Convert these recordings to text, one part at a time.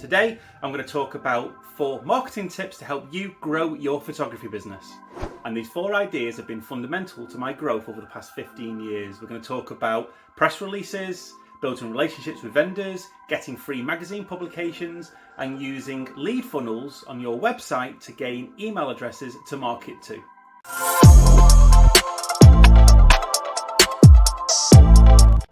Today, I'm going to talk about 4 marketing tips to help you grow your photography business. And these 4 ideas have been fundamental to my growth over the past 15 years. We're going to talk about press releases, building relationships with vendors, getting free magazine publications, and using lead funnels on your website to gain email addresses to market to.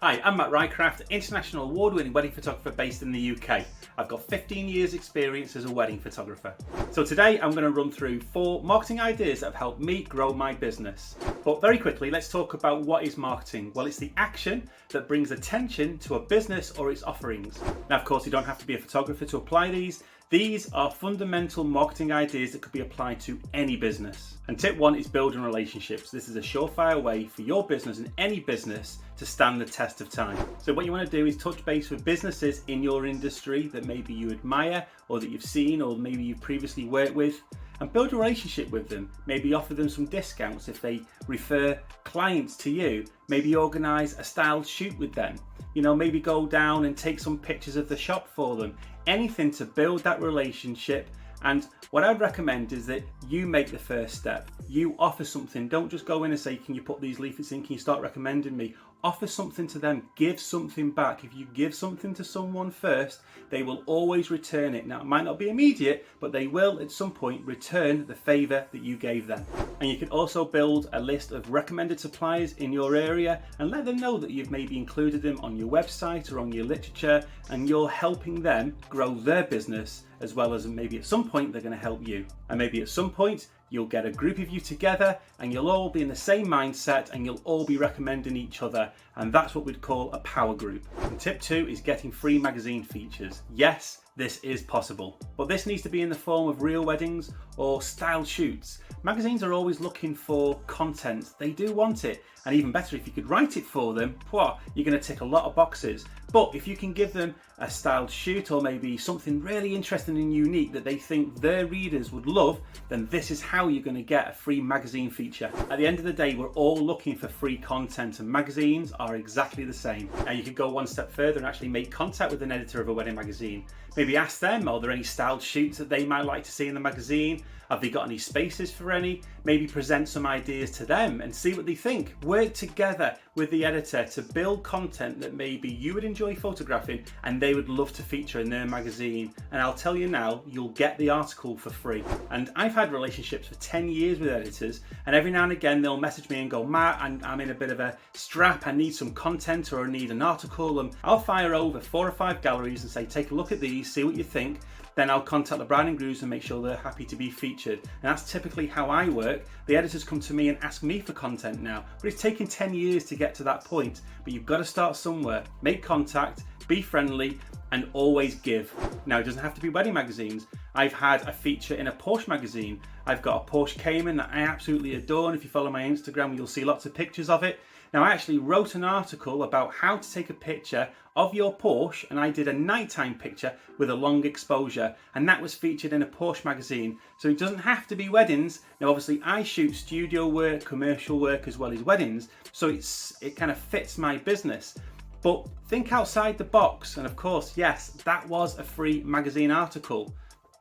Hi, I'm Matt Rycraft, international award-winning wedding photographer based in the UK. I've got 15 years experience as a wedding photographer. So today I'm going to run through 4 marketing ideas that have helped me grow my business. But very quickly, let's talk about what is marketing. Well, it's the action that brings attention to a business or its offerings. Now, of course, you don't have to be a photographer to apply these. These are fundamental marketing ideas that could be applied to any business. And tip 1 is building relationships. This is a surefire way for your business and any business to stand the test of time. So what you want to do is touch base with businesses in your industry that maybe you admire or that you've seen or maybe you've previously worked with, and build a relationship with them. Maybe offer them some discounts if they refer clients to you. Maybe organise a styled shoot with them. Maybe go down and take some pictures of the shop for them. Anything to build that relationship. And what I'd recommend is that you make the first step. You offer something. Don't just go in and say, can you put these leaflets in? Can you start recommending me? Offer something to them. Give something back. If you give something to someone first, they will always return it. Now, it might not be immediate, but they will at some point return the favour that you gave them. And you can also build a list of recommended suppliers in your area and let them know that you've maybe included them on your website or on your literature, and you're helping them grow their business, as well as maybe at some point they're going to help you. And maybe at some point you'll get a group of you together and you'll all be in the same mindset and you'll all be recommending each other, and that's what we'd call a power group. And tip 2 is getting free magazine features. Yes, this is possible, but this needs to be in the form of real weddings or style shoots. Magazines are always looking for content. They do want it, and even better if you could write it for them, you're going to tick a lot of boxes. But if you can give them a styled shoot or maybe something really interesting and unique that they think their readers would love, then this is how you're going to get a free magazine feature. At the end of the day, we're all looking for free content, and magazines are exactly the same. Now, you could go one step further and actually make contact with an editor of a wedding magazine. Maybe ask them, are there any styled shoots that they might like to see in the magazine? Have they got any spaces for any? Maybe present some ideas to them and see what they think. Work together with the editor to build content that maybe you would enjoy photographing and they would love to feature in their magazine. And I'll tell you now, you'll get the article for free. And I've had relationships for 10 years with editors, and every now and again they'll message me and go, Matt, I'm in a bit of a strap, I need some content or I need an article, and I'll fire over 4 or 5 galleries and say, take a look at these, see what you think. Then I'll contact the bride and grooms and make sure they're happy to be featured. And that's typically how I work. The editors come to me and ask me for content now, but it's taken 10 years to get to that point. But you've got to start somewhere. Make contact, be friendly, and always give. Now, it doesn't have to be wedding magazines. I've had a feature in a Porsche magazine. I've got a Porsche Cayman that I absolutely adore, and if you follow my Instagram, you'll see lots of pictures of it. Now, I actually wrote an article about how to take a picture of your Porsche, and I did a nighttime picture with a long exposure, and that was featured in a Porsche magazine. So it doesn't have to be weddings. Now, obviously, I shoot studio work, commercial work, as well as weddings, so it kind of fits my business. But think outside the box, and of course, yes, that was a free magazine article.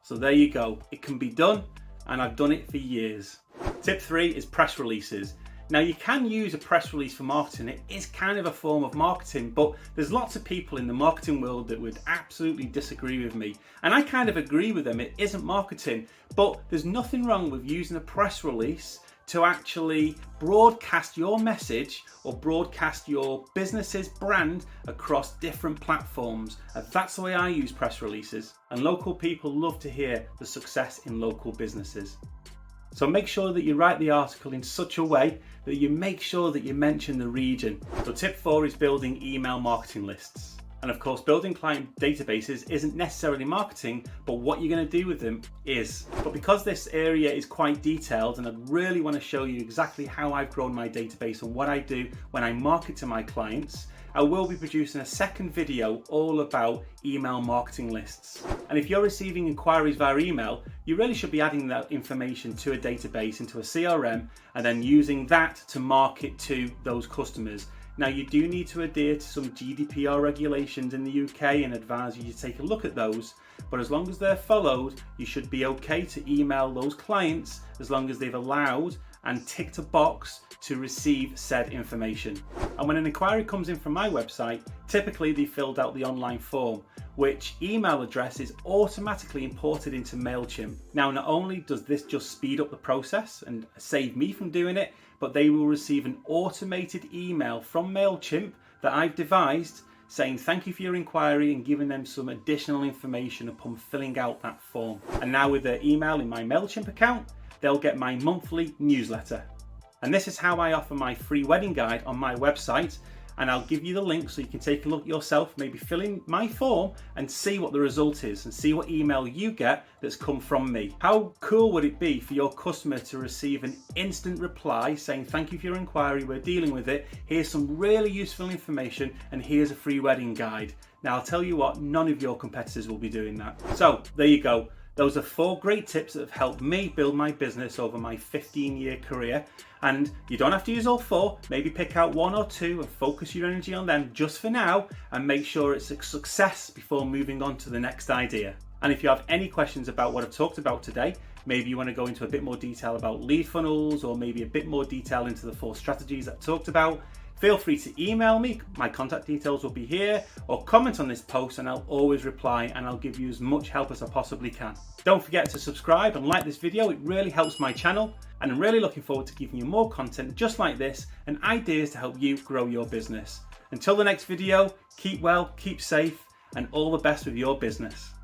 So there you go. It can be done, and I've done it for years. Tip 3 is press releases. Now, you can use a press release for marketing. It is kind of a form of marketing, but there's lots of people in the marketing world that would absolutely disagree with me. And I kind of agree with them. It isn't marketing, but there's nothing wrong with using a press release to actually broadcast your message or broadcast your business's brand across different platforms. And that's the way I use press releases. And local people love to hear the success in local businesses. So make sure that you write the article in such a way that you make sure that you mention the region. So tip 4 is building email marketing lists. And of course, building client databases isn't necessarily marketing, but what you're going to do with them is. But because this area is quite detailed, and I really want to show you exactly how I've grown my database and what I do when I market to my clients, I will be producing a second video all about email marketing lists. And if you're receiving inquiries via email, you really should be adding that information to a database, into a CRM, and then using that to market to those customers. Now, you do need to adhere to some GDPR regulations in the UK and advise you to take a look at those, but as long as they're followed, you should be okay to email those clients as long as they've allowed and ticked a box to receive said information. And when an inquiry comes in from my website, typically they filled out the online form, which email address is automatically imported into MailChimp. Now, not only does this just speed up the process and save me from doing it, but they will receive an automated email from MailChimp that I've devised saying thank you for your inquiry and giving them some additional information upon filling out that form. And now with their email in my MailChimp account, they'll get my monthly newsletter. And this is how I offer my free wedding guide on my website, and I'll give you the link so you can take a look yourself, maybe fill in my form and see what the result is and see what email you get that's come from me. How cool would it be for your customer to receive an instant reply saying thank you for your inquiry, we're dealing with it, here's some really useful information and here's a free wedding guide. Now I'll tell you what, none of your competitors will be doing that. So there you go. Those are 4 great tips that have helped me build my business over my 15-year career. And you don't have to use all 4, maybe pick out 1 or 2 and focus your energy on them just for now and make sure it's a success before moving on to the next idea. And if you have any questions about what I've talked about today, maybe you want to go into a bit more detail about lead funnels or maybe a bit more detail into the 4 strategies I've talked about, feel free to email me, my contact details will be here, or comment on this post and I'll always reply and I'll give you as much help as I possibly can. Don't forget to subscribe and like this video, it really helps my channel, and I'm really looking forward to giving you more content just like this and ideas to help you grow your business. Until the next video, keep well, keep safe, and all the best with your business.